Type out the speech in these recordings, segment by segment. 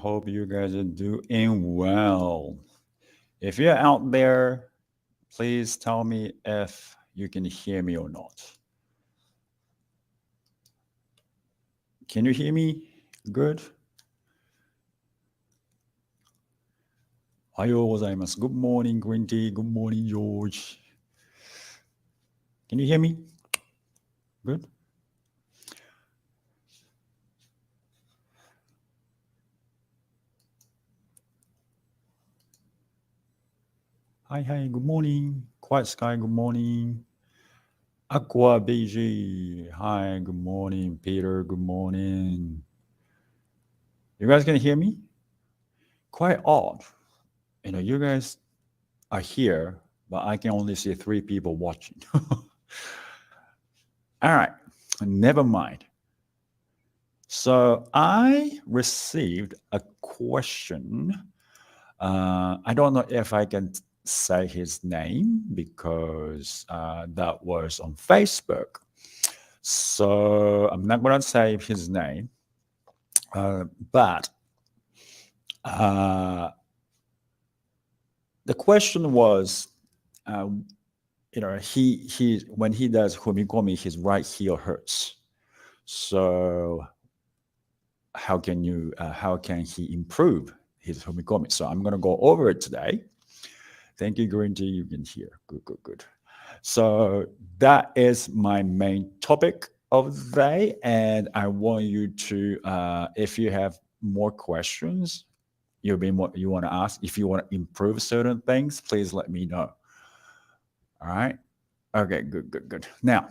hope you guys are doing well. If you're out there, please tell me if you can hear me or not. Can you hear me? Good? おはようございます。Good morning, Green Tea. Good morning, George. Can you hear me? Good? Hi, good morning. Quiet Sky, good morning. Aqua BG, hi, good morning. Peter, good morning. You guys can hear me? Quite odd. You guys are here, but I can only see 3 people watching. All right, never mind. So I received a question. I don't know if I can say his name because that was on Facebook. So I'm not going to say his name, but the question was, he when he does Fumikomi, his right heel hurts. So how can he improve his Fumikomi? So I'm going to go over it today. Thank you, Green Tea. You can hear. Good. So that is my main topic of the day, and I want you to, if you have more questions, you want to ask, if you want to improve certain things, please let me know. All right. Okay. Good. Now,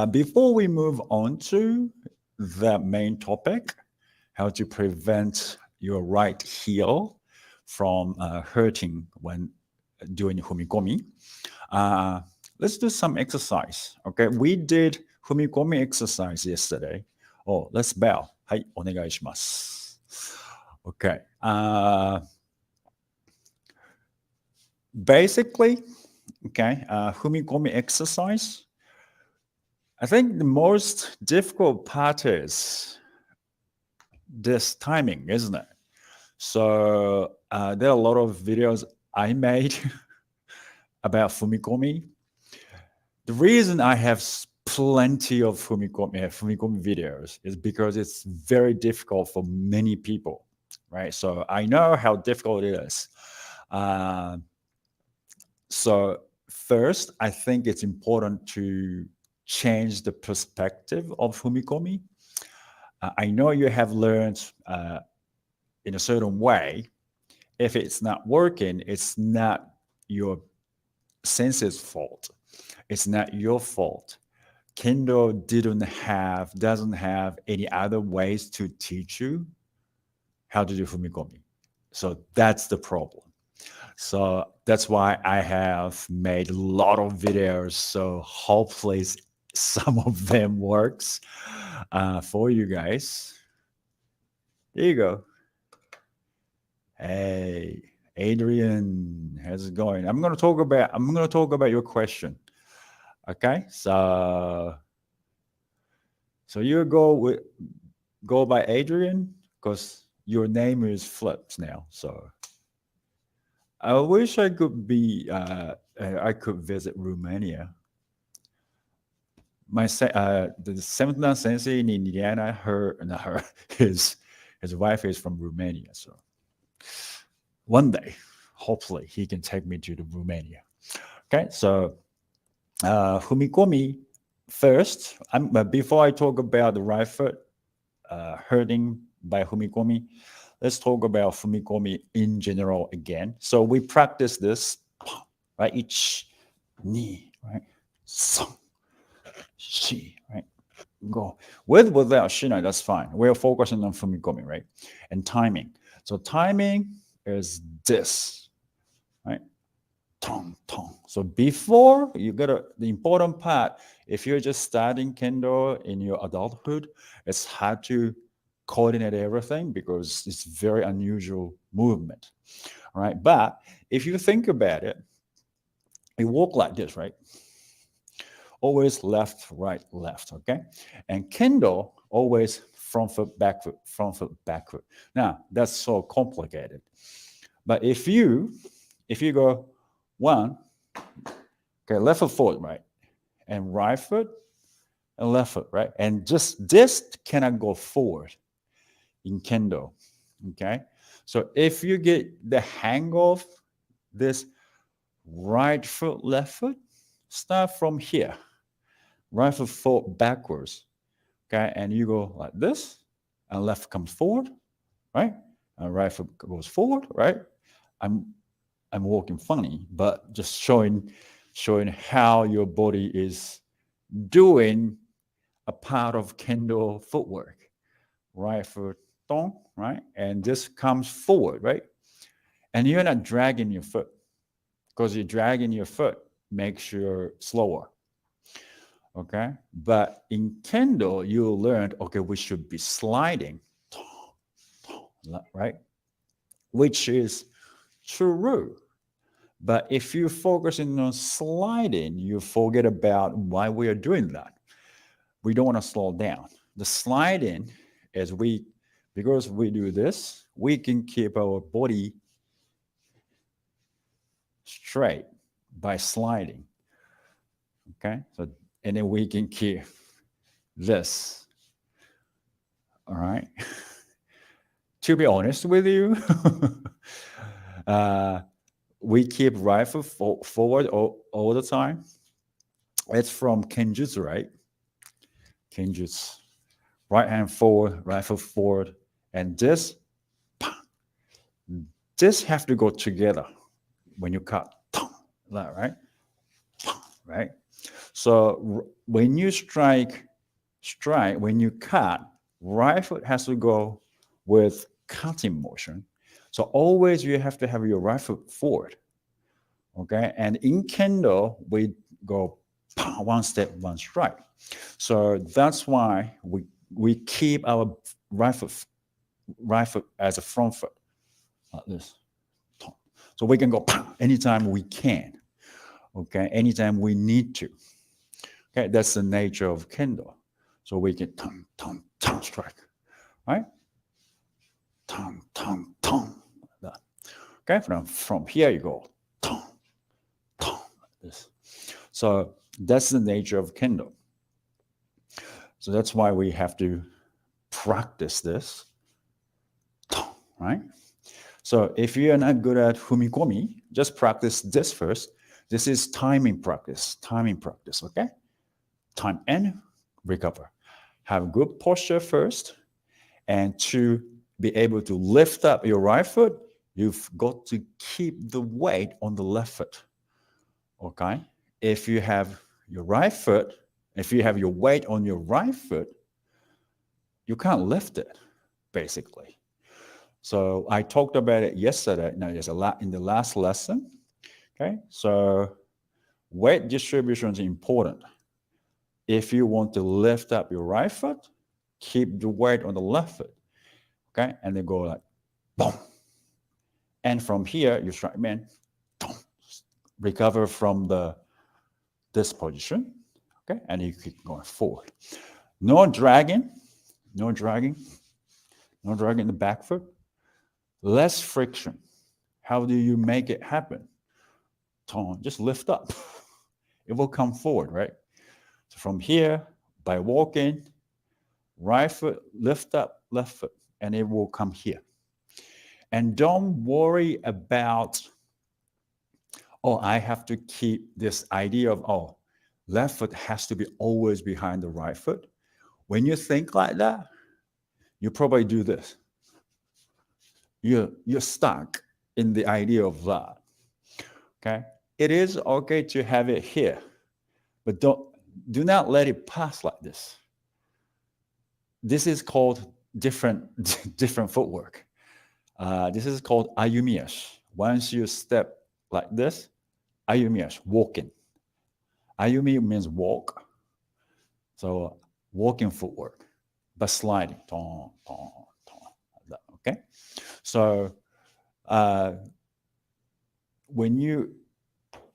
before we move on to the main topic, how to prevent your right heel from hurting when doing Fumikomi, let's do some exercise. Okay, we did Fumikomi exercise yesterday. Oh, let's bow. はい、お願いします。Okay. Basically, okay, Fumikomi exercise. I think the most difficult part is this timing, isn't it? So there are a lot of videos I made about Fumikomi. The reason I have plenty of Fumikomi videos is because it's very difficult for many people, right? So I know how difficult it is. So first, I think it's important to change the perspective of Fumikomi. I know you have learned in a certain way. If it's not working, it's not your sense's fault. It's not your fault. Kendo doesn't have any other ways to teach you how to do Fumikomi. So that's the problem. So that's why I have made a lot of videos. So hopefully some of them works for you guys. There you go. Hey, Adrian, how's it going? I'm gonna talk about your question. Okay, so you go by Adrian because your name is flipped now. So I wish I could visit Romania. The seventh dan sensei in Indiana, his wife is from Romania. So one day, hopefully, he can take me to the Romania. Okay, so Fumikomi first. Before I talk about the right foot hurting by Fumikomi, let's talk about Fumikomi in general again. So we practice this, right? Each knee, right? Song, shi, right? Go without shina, that's fine. We're focusing on Fumikomi, right? And timing. So timing is this, right? Tong, tong. So before you the important part, if you're just starting Kendo in your adulthood, it's hard to coordinate everything because it's very unusual movement, right? But if you think about it, you walk like this, right? Always left, right, left, okay? And Kendo always front foot, back foot, front foot, back foot. Now, that's so complicated. But if you go one, okay, left foot forward, right? And right foot and left foot, right? And just this cannot go forward in Kendo, okay? So if you get the hang of this right foot, left foot, start from here. Right foot forward backwards, okay? And you go like this, and left comes forward, right? And right foot goes forward, right? I'm walking funny, but just showing how your body is doing a part of Kendo footwork. Right foot, dong, right? And this comes forward, right? And you're not dragging your foot, because you're dragging your foot makes you slower. Okay? But in Kendo, you learned, okay, we should be sliding, right? Which is true. But if you're focusing on sliding, you forget about why we are doing that. We don't want to slow down. The sliding is because we do this, we can keep our body straight by sliding. Okay? So, and then we can keep this. All right? To be honest with you, we keep right foot forward all the time. It's from Kenjutsu, right? Kenjutsu. Right hand forward, right foot forward. And this have to go together when you cut. Right? Right? So when you strike, when you cut, right foot has to go with cutting motion. So always you have to have your right foot forward. Okay? And in Kendo, we go one step, one strike. So that's why we keep our right foot as a front foot, like this. So we can go anytime we can. Okay? Anytime we need to. Okay? That's the nature of Kendo. So we can strike. Right? Okay, from here you go, like this. So that's the nature of Kendo. So that's why we have to practice this, right? So if you're not good at Fumikomi, just practice this first. This is timing practice, okay? Time and recover. Have good posture first, and to be able to lift up your right foot, you've got to keep the weight on the left foot, okay? If you have your right foot, if you have your weight on your right foot, you can't lift it, basically. So I talked about it yesterday. Now, there's a lot in the last lesson, okay? So weight distribution is important. If you want to lift up your right foot, keep the weight on the left foot, okay? And then go like, boom. And from here, you strike, man, recover from this position, okay? And you keep going forward. No dragging the back foot. Less friction. How do you make it happen? Just lift up. It will come forward, right? So from here, by walking, right foot, lift up, left foot, and it will come here. And don't worry about, I have to keep this idea of, left foot has to be always behind the right foot. When you think like that, you probably do this. You're stuck in the idea of that, okay? It is okay to have it here, but do not let it pass like this. This is called different footwork. This is called ayumiashi. Once you step like this, ayumiashi, walking. Ayumi means walk. So walking footwork, but sliding. Okay? So when you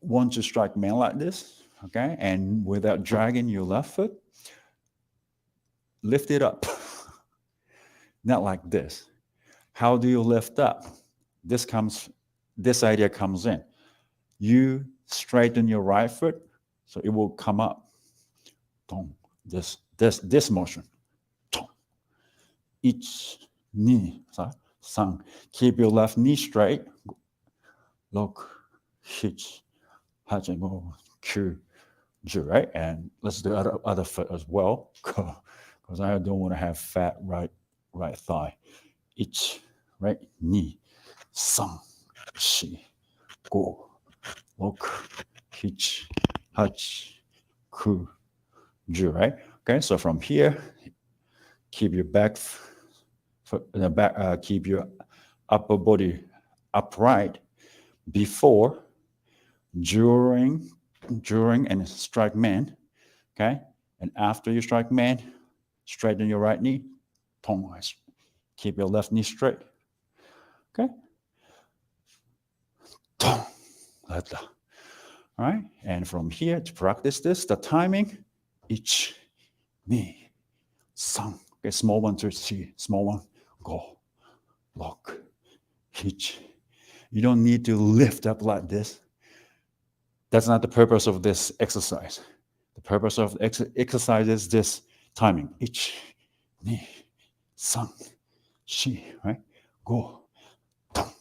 want to strike man like this, okay, and without dragging your left foot, lift it up. not like this. How do you lift up? This idea comes in. You straighten your right foot, so it will come up. This motion. Each knee, sang. Keep your left knee straight. Look, hitch, hatch, and go, Q, right? And let's do other foot as well, because I don't want to have fat right thigh. Each, right knee, sang, shi, go, look, hitch, hatch, ku, right? Okay, so from here, keep your back foot in the back, keep your upper body upright before, during and strike man. Okay, and after you strike man, straighten your right knee. Keep your left knee straight. Okay. All right, and from here to practice this, the timing, each knee, sang. Okay, small 1, 2, 3, small one, go, lock, hitch. You don't need to lift up like this. That's not the purpose of this exercise. The purpose of exercise is this timing. Each, knee, sang, shi, right? Go, tong,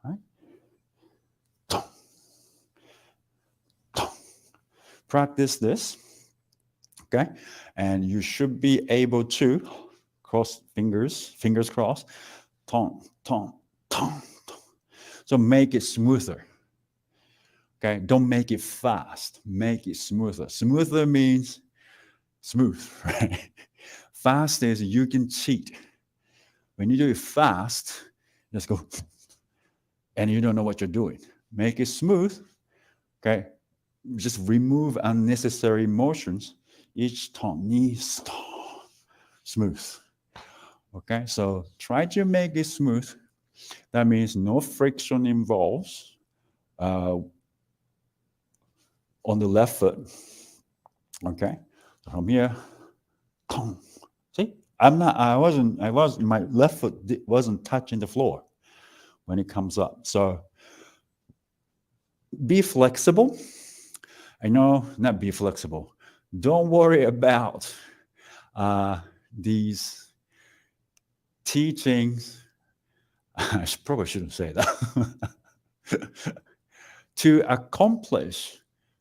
right? Tong, tong. Practice this, okay? And you should be able to cross fingers crossed, tong, tong, tong, tong. So make it smoother. Okay, don't make it fast. Make it smoother. Smoother means smooth, right? Fast is you can cheat. When you do it fast, just go, and you don't know what you're doing. Make it smooth. Okay, just remove unnecessary motions. Each tone needs smooth. Okay, so try to make it smooth. That means no friction involves on the left foot. Okay, from here, see, my left foot wasn't touching the floor when it comes up. So be flexible. I know, not be flexible. Don't worry about these teachings. I probably shouldn't say that. To accomplish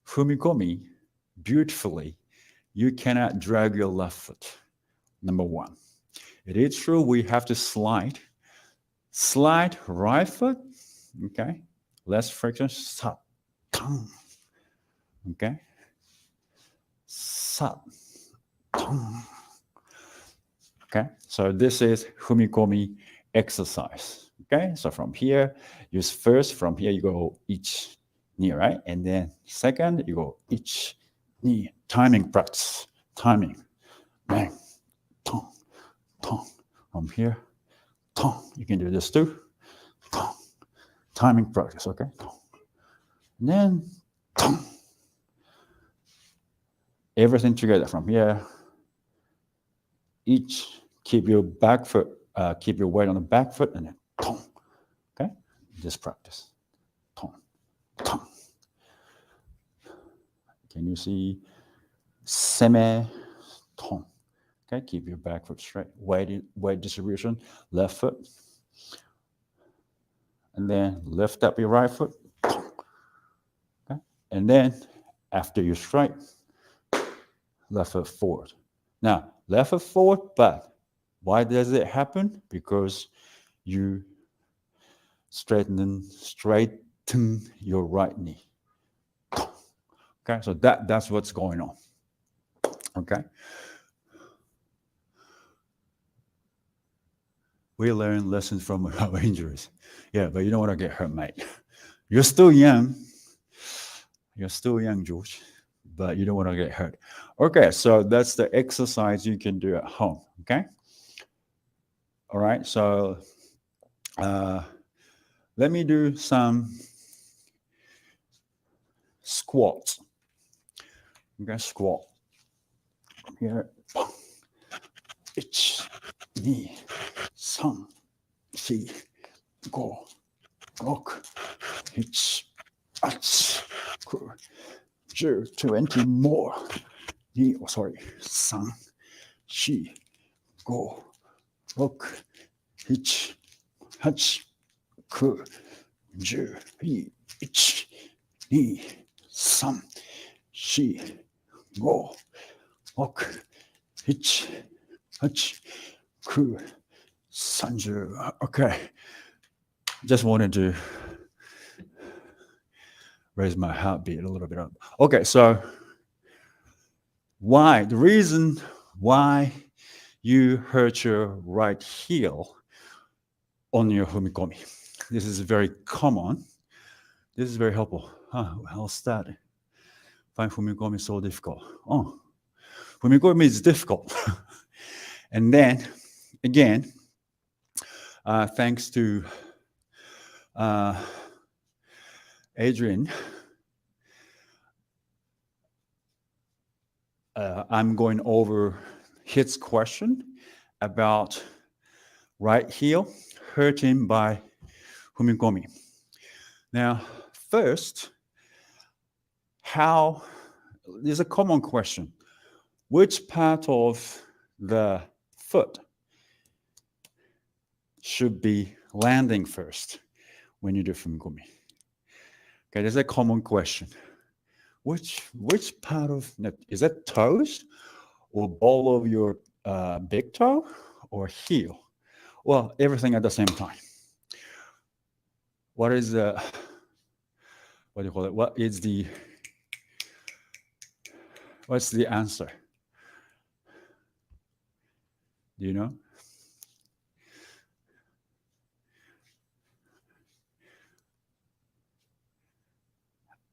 Fumikomi beautifully, you cannot drag your left foot. Number one. It is true we have to slide right foot, okay? Less friction, sat, tong, okay? Sat, tong. Okay, so this is Fumikomi exercise. Okay, so from here, from here you go each knee, right? And then second, you go each knee. Timing practice. Timing. Bang. Tong. Tong. From here. Tong. You can do this too. Tong. Timing practice, okay? Tong. And then tong. Everything together from here. Each, keep your back foot, keep your weight on the back foot, and then tong. Okay? Just practice. Tong. Tong. Can you see? Seme, tong. Okay, keep your back foot straight. Weight distribution, left foot. And then lift up your right foot. Tong. Okay? And then after you strike, left foot forward. Now, left foot forward, but why does it happen? Because you straighten your right knee. Okay, so that's what's going on. Okay. We learn lessons from our injuries. Yeah, but you don't want to get hurt, mate. You're still young. You're still young, George, but you don't want to get hurt. Okay, so that's the exercise you can do at home. Okay. All right, so let me do some squats. Okay, squat. Here. 2、3、4、5、6、7、8、9、10, 20 more. 2, oh, sorry, 3、4、5、6、7、8、9、10、1、2、3、4、5、6、7、8、9、30. Okay. Just wanted to raise my heartbeat a little bit up. Okay, so the reason why you hurt your right heel on your Fumikomi. This is very common. This is very helpful. How's that? Find Fumikomi so difficult. Oh, Fumikomi is difficult. And then, again, thanks to Adrian, I'm going over his question about right heel hurting by Fumikomi. Now, first, there's a common question. Which part of the foot should be landing first when you do Fumikomi? Okay, there's a common question. Which part of, is that toes or ball of your big toe or heel? Well, everything at the same time. What do you call it? What's the answer? Do you know?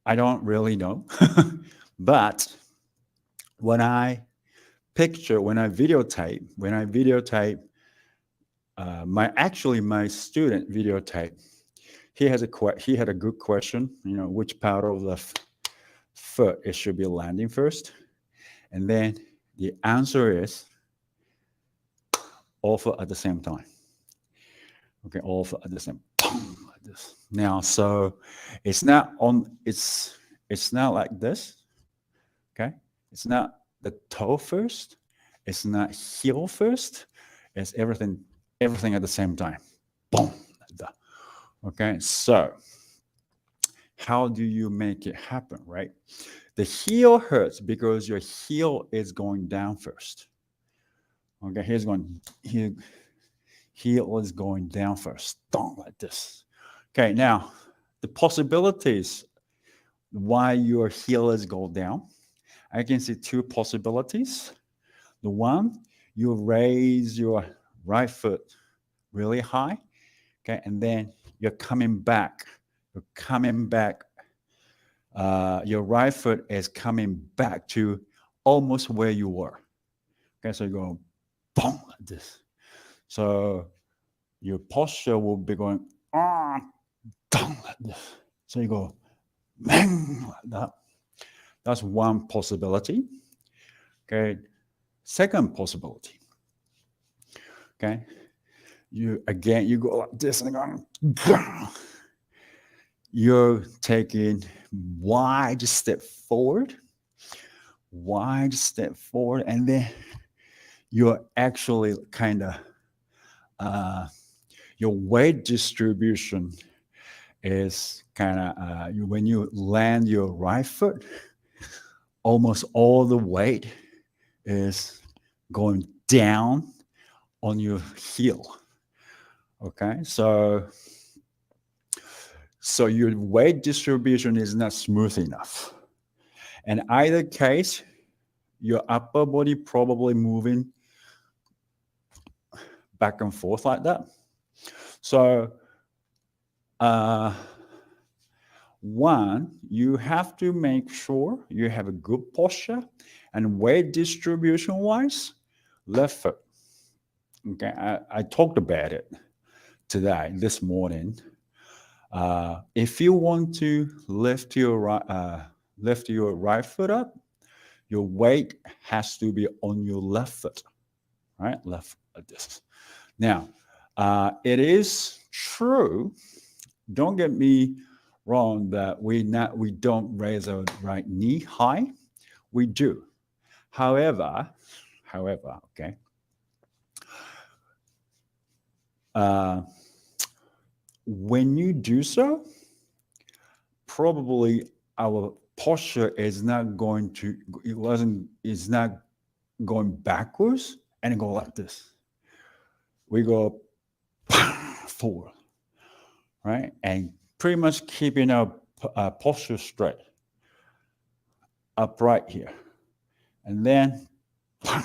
I don't really know, but when I videotape my student videotape, he had a good question, which part of the foot it should be landing first, and then the answer is all foot at the same time. Okay, all foot at the same time, like this. Now, so it's not like this. Okay, it's not the toe first. It's not heel first. It's everything at the same time. Boom. Okay, so how do you make it happen, right? The heel hurts because your heel is going down first. Okay, heel is going down first. Don't like this. Okay, now the possibilities why your heel is going down. I can see two possibilities. The one, you raise your right foot really high, okay, and then you're coming back. Your right foot is coming back to almost where you were. Okay, so you go boom like this. So your posture will be going down like this. So you go bang like that. That's one possibility. Okay. Second possibility. Okay. You go like this and you're taking wide step forward, and then you're actually kind of your weight distribution is kind of when you land your right foot, almost all the weight is going down on your heel. Okay, so your weight distribution is not smooth enough. In either case, your upper body probably moving back and forth like that. So one, you have to make sure you have a good posture and weight distribution wise, left foot. Okay, I talked about it this morning. If you want to lift your right foot up, your weight has to be on your left foot, right? Left like this. Now, it is true. Don't get me wrong that we don't raise our right knee high. We do. However, okay. Uh, when you do so, probably our posture is not going to. It wasn't. It's not going backwards and go like this. We go forward, right, and pretty much keeping our posture straight, upright here, and then like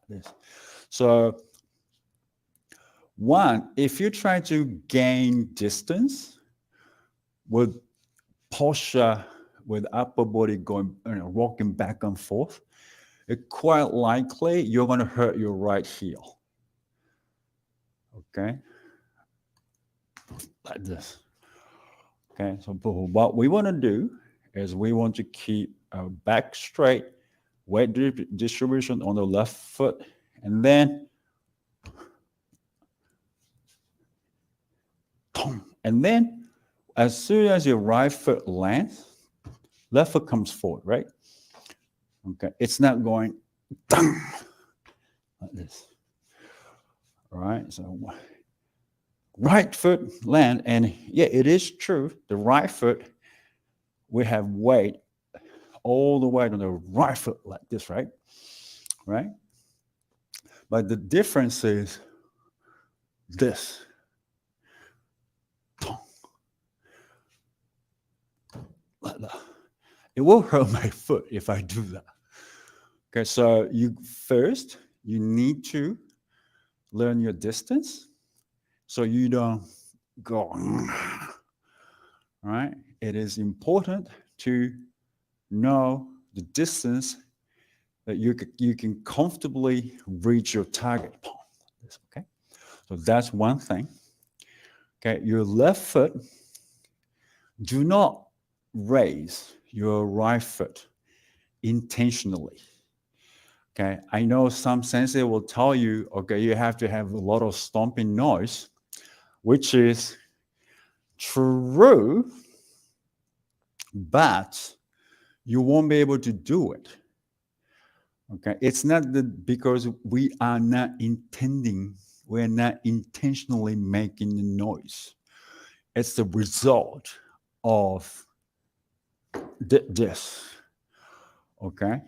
this. So one, if you try to gain distance with posture, with upper body going, rocking back and forth, it quite likely you're going to hurt your right heel. Okay, like this. Okay, so what we want to do is we want to keep our back straight, weight distribution on the left foot, and then as soon as your right foot lands, left foot comes forward, right? Okay, it's not going like this. All right, so right foot land, and yeah, it is true. The right foot, we have weight all the way on the right foot like this, right? Right? But the difference is this. Like that. It will hurt my foot if I do that. Okay, so you need to learn your distance so you don't go. All right? It is important to know the distance that you can comfortably reach your target point. Okay, so that's one thing. Okay, your left foot, do not raise your right foot intentionally. Okay, I know some sensei will tell you, okay, you have to have a lot of stomping noise, which is true, but you won't be able to do it. Okay, it's not because we are not intentionally making the noise. It's the result of this. Okay,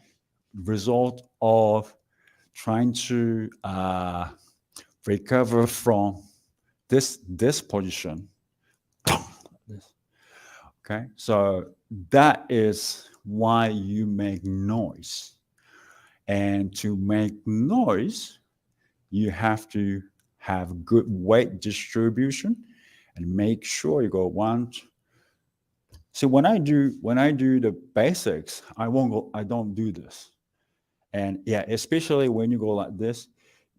result of trying to recover from this position. Okay, so that is why you make noise. And to make noise, you have to have good weight distribution and make sure you go one. See, when I do the basics, I don't do this. And yeah, especially when you go like this,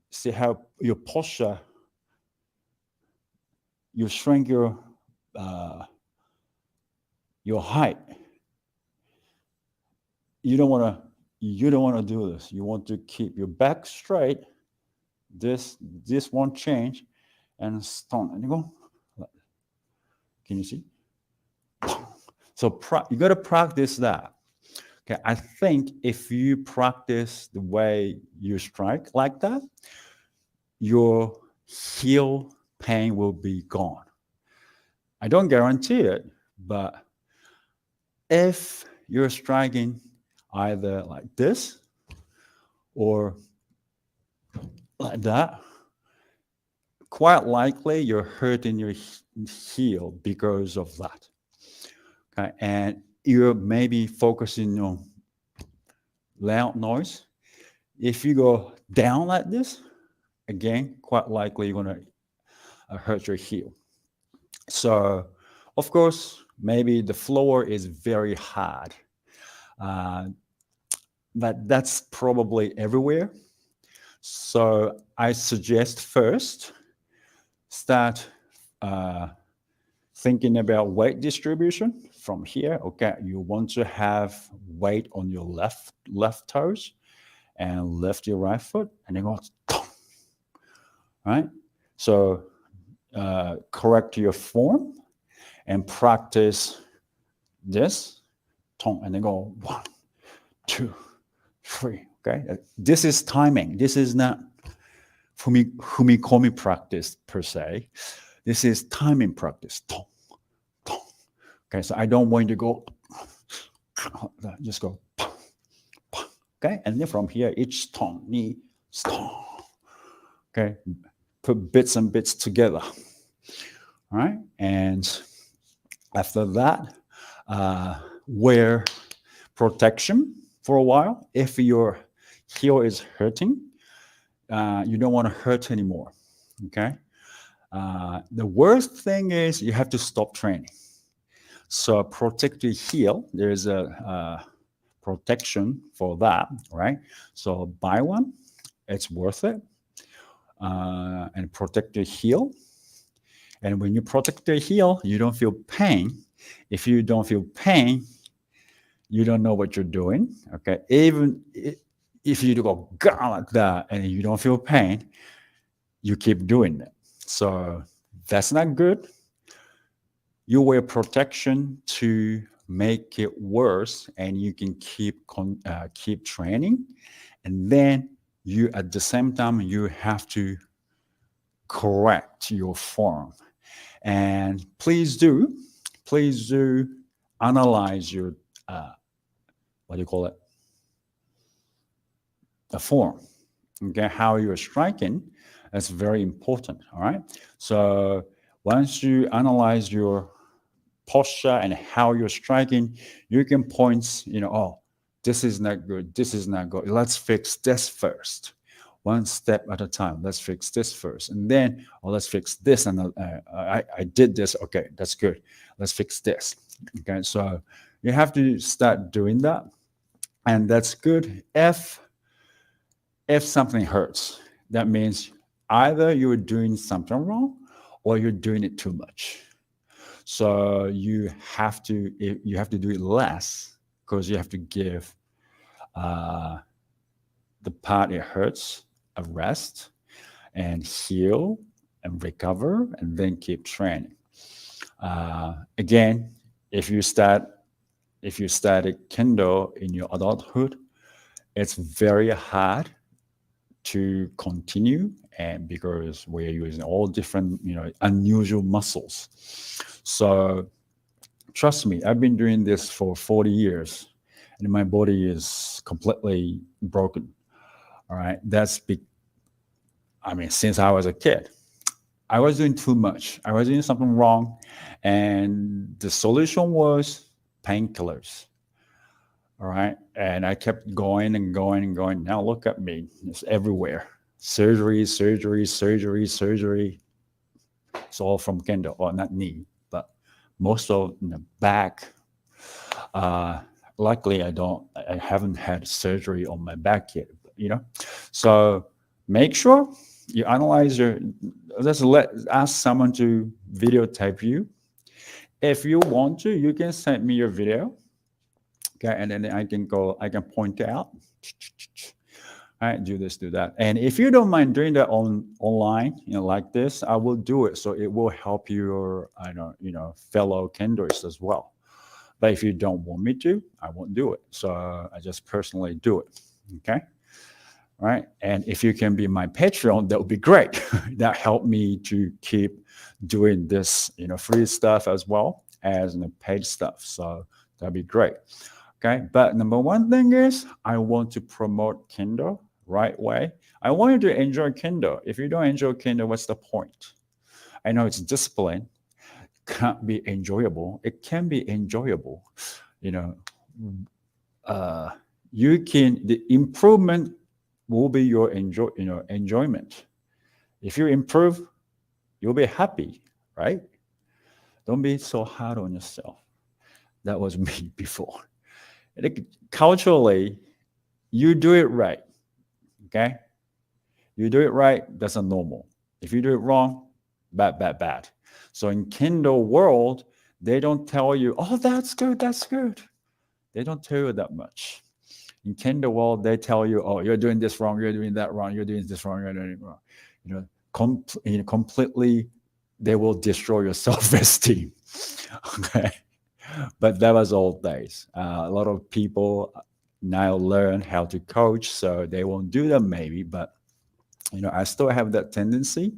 see how your posture, you shrink your height. You don't want to do this. You want to keep your back straight. This won't change, and stone. And you go. Can you see? So you got to practice that. Okay, I think if you practice the way you strike like that, your heel pain will be gone. I don't guarantee it, but if you're striking either like this or like that, quite likely you're hurting your heel because of that. Okay, and you're maybe focusing on loud noise. If you go down like this, again, quite likely you're going to hurt your heel. So, of course, maybe the floor is very hard, but that's probably everywhere. So I suggest first start thinking about weight distribution from here. Okay, you want to have weight on your left toes and lift your right foot, and then go, right? So correct your form and practice this tone, and then go 1, 2, 3. Okay, this is timing. This is not Fumikomi practice per se. This is timing practice. Tong, tong. Okay, so I don't want you to go, just go, okay, and then from here, each tone, ni, tong. Okay, put bits and bits together. All right, and after that, wear protection for a while. If your heel is hurting, you don't want to hurt anymore. Okay. The worst thing is you have to stop training. So protect your heel. There's a protection for that, right? So buy one. It's worth it. And protect your heel. And when you protect your heel, you don't feel pain. If you don't feel pain, you don't know what you're doing. Okay. Even if you go like that and you don't feel pain, you keep doing it. So that's not good. You wear protection to make it worse, and you can keep training. And then you, at the same time, you have to correct your form. And please do analyze your what do you call it? The form. Okay, how you're striking. That's very important. All right. So once you analyze your posture and how you're striking, you can point, oh, this is not good. This is not good. Let's fix this first. One step at a time. Let's fix this first. And then, let's fix this. And I did this. Okay, that's good. Let's fix this. Okay, so you have to start doing that. And that's good. If something hurts, that means either you're doing something wrong or you're doing it too much. So you have to do it less, because you have to give the part it hurts a rest and heal and recover, and then keep training. Again, if you started Kendo in your adulthood, it's very hard to continue, and because we're using all different, unusual muscles. So trust me, I've been doing this for 40 years, and my body is completely broken. All right, since I was a kid, I was doing too much. I was doing something wrong, and the solution was painkillers. All right. And I kept going and going and going. Now look at me. It's everywhere. Surgery, surgery, surgery, surgery. It's all from Kendo, or not knee, but most of the back. Luckily, I haven't had surgery on my back yet, So make sure you analyze ask someone to videotape you. If you want to, you can send me your video. Okay, and then I can point out. All right, do this, do that. And if you don't mind doing that online, like this, I will do it. So it will help your, fellow Kendoists as well. But if you don't want me to, I won't do it. So I just personally do it. Okay. All right. And if you can be my Patreon, that would be great. That helped me to keep doing this, free stuff as well as paid stuff. So that'd be great. Okay, but number one thing is I want to promote Kendo right way. I want you to enjoy Kendo. If you don't enjoy Kendo, what's the point? I know it's discipline. Can't be enjoyable. It can be enjoyable. The improvement will be your enjoyment. If you improve, you'll be happy, right? Don't be so hard on yourself. That was me before. Culturally, you do it right. Okay? You do it right, that's a normal. If you do it wrong, bad, bad, bad. So in Kendo world, they don't tell you, oh, that's good, that's good. They don't tell you that much. In Kendo world, they tell you, oh, you're doing this wrong, you're doing that wrong, you're doing this wrong, you're doing it wrong. completely, they will destroy your self-esteem. Okay. But that was old days. A lot of people now learn how to coach, so they won't do that maybe, but I still have that tendency.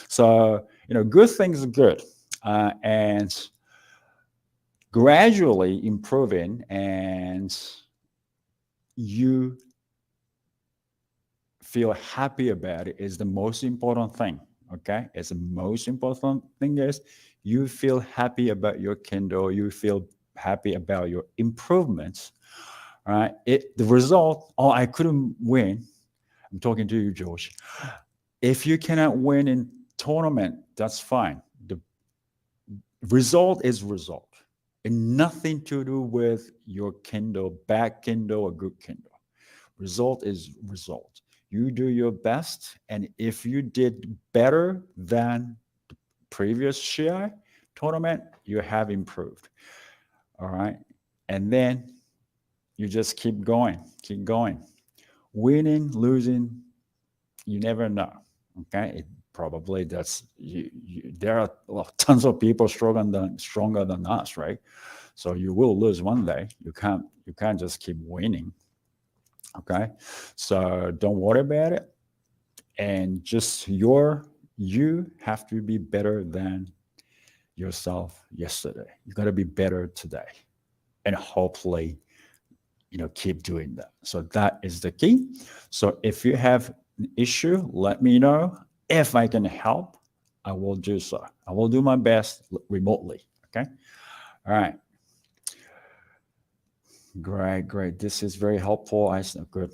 So, good things are good. And gradually improving, and you feel happy about it is the most important thing. Okay. It's the most important thing is you feel happy about your Kendo, you feel happy about your improvements. All right. The result, oh, I couldn't win. I'm talking to you, George. If you cannot win in tournament, that's fine. The result is result. And nothing to do with your Kendo, bad Kendo or good Kendo. Result is result. You do your best, and if you did better than the previous Shia tournament, you have improved. All right. And then you just keep going, keep going. Winning, losing, you never know. Okay. Probably that's there are tons of people stronger than us, right? So you will lose one day. You can't just keep winning. Okay. So don't worry about it. And just you have to be better than yourself yesterday. You got to be better today. And hopefully, keep doing that. So that is the key. So if you have an issue, let me know. If I can help, I will do so. I will do my best remotely. Okay. All right. Great. This is very helpful. Good.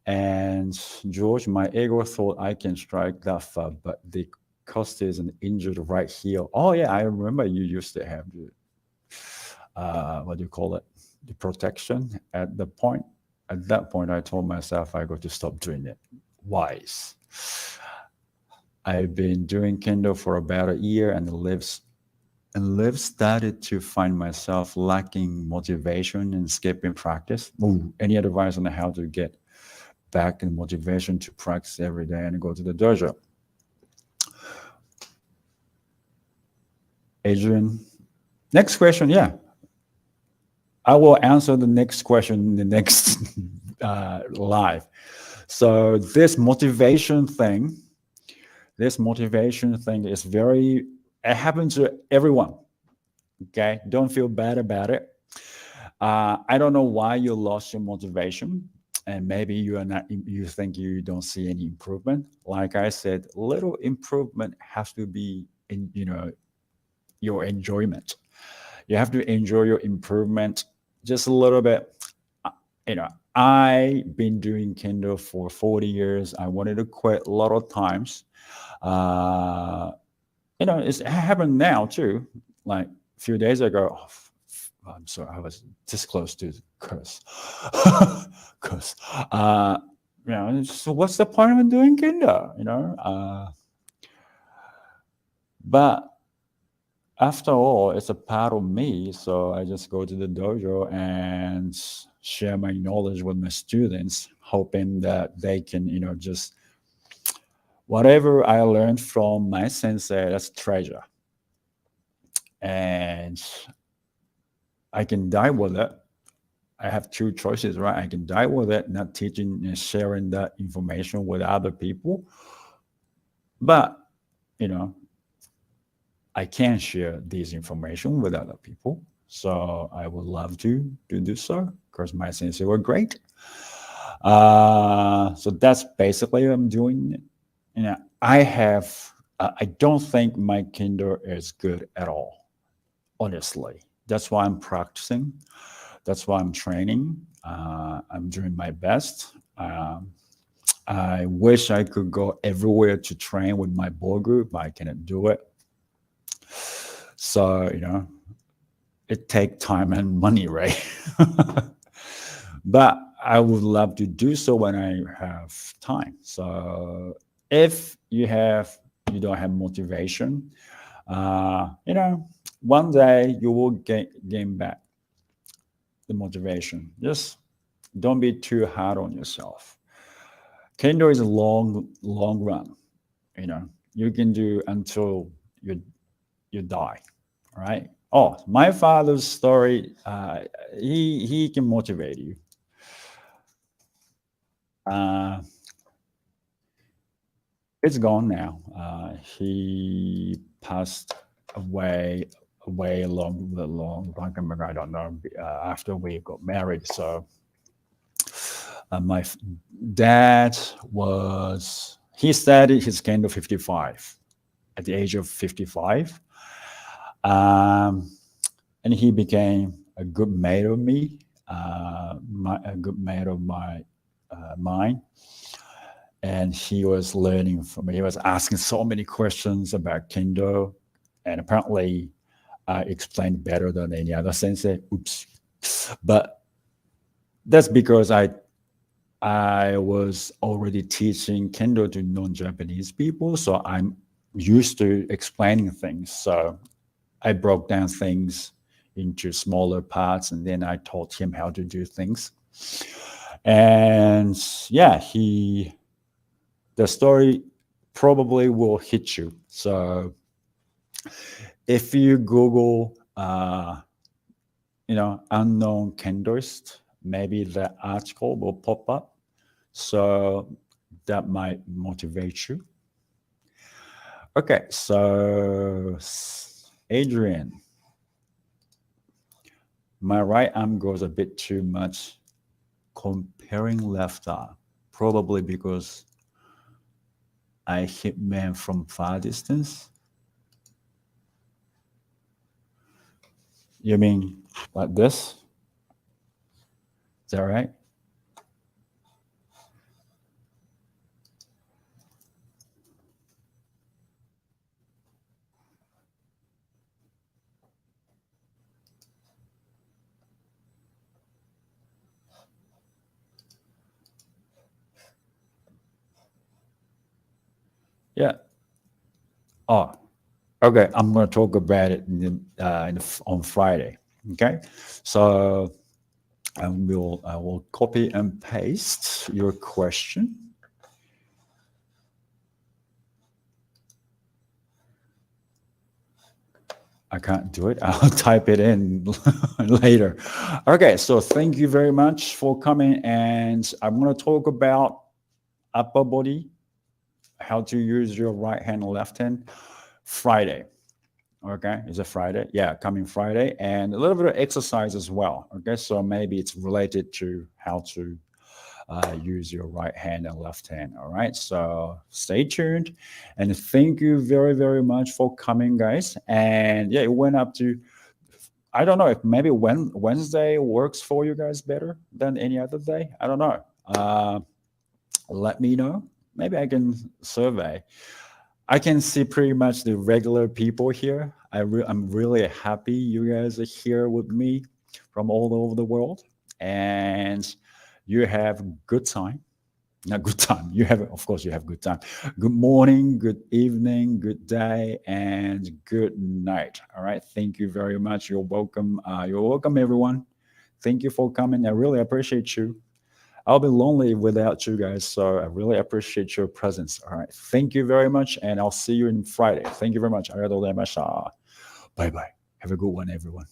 And George, my ego thought I can strike that far, but the cost is an injured right heel. Oh yeah, I remember you used to have the what do you call it? The protection at the point. At that point, I told myself I got to stop doing it. Wise. I've been doing Kendo for about a year, and live started to find myself lacking motivation and skipping practice. Ooh, any advice on how to get back in motivation to practice every day and go to the dojo? Adrian, next question. Yeah, I will answer the next question in the next live. So this motivation thing is very, it happens to everyone. Okay, don't feel bad about it. I don't know why you lost your motivation, and maybe you think you don't see any improvement. Like I said, little improvement has to be in your enjoyment. You have to enjoy your improvement just a little bit. I've been doing Kendo for 40 years. I wanted to quit a lot of times. It's happened now too. Like a few days ago, I'm sorry, I was this close to curse. Curse. So what's the point of doing Kendo? But after all, it's a part of me. So I just go to the dojo and share my knowledge with my students, hoping that they can, just whatever I learned from my sensei, that's treasure. And I can die with it. I have two choices, right? I can die with it, not teaching and sharing that information with other people. But, I can share this information with other people. So I would love to do so because my sensei were great. So that's basically what I'm doing. I don't think my Kendo is good at all, honestly. That's why I'm practicing. That's why I'm training. I'm doing my best. I wish I could go everywhere to train with my boy group, but I cannot do it. So, it takes time and money, right? But I would love to do so when I have time. So if you don't have motivation, one day you will gain back the motivation. Just don't be too hard on yourself. Kendo is a long run. you can do until you die. All right. Oh, my father's story. He can motivate you. Uh, it's gone now. He passed away a long time ago. I don't know. After we got married, so my dad he started his Kendo 55 at the age of 55, and he became a good mate of me, a good mate of mine. And he was learning from me. He was asking so many questions about Kendo, and apparently I explained better than any other sensei. Oops. But that's because I was already teaching Kendo to non-Japanese people, so I'm used to explaining things. So I broke down things into smaller parts, and then I taught him how to do things. And yeah, the story probably will hit you. So if you Google, unknown Kendoist, maybe the article will pop up. So that might motivate you. Okay, so Adrian, my right arm goes a bit too much comparing left arm, probably because I hit man from far distance. You mean like this? Is that right? Yeah. Oh, okay. I'm going to talk about it on Friday. Okay. So I will copy and paste your question. I can't do it. I'll type it in later. Okay, so thank you very much for coming. And I'm going to talk about upper body, how to use your right hand and left hand Friday. Okay, is it Friday? Yeah, coming Friday. And a little bit of exercise as well. Okay, so maybe it's related to how to use your right hand and left hand. All right. So stay tuned. And thank you very, very much for coming, guys. And yeah, it went up to, I don't know if maybe Wednesday works for you guys better than any other day. I don't know. Let me know. Maybe I can survey. I can see pretty much the regular people here. I'm really happy you guys are here with me from all over the world. And you have good time. Not good time. You have, of course, you have good time. Good morning, good evening, good day, and good night. All right. Thank you very much. You're welcome. You're welcome, everyone. Thank you for coming. I really appreciate you. I'll be lonely without you guys, so I really appreciate your presence. All right. Thank you very much, and I'll see you on Friday. Thank you very much. Bye bye. Have a good one, everyone.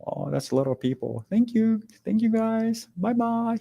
Oh, that's a lot of people. Thank you. Thank you, guys. Bye bye.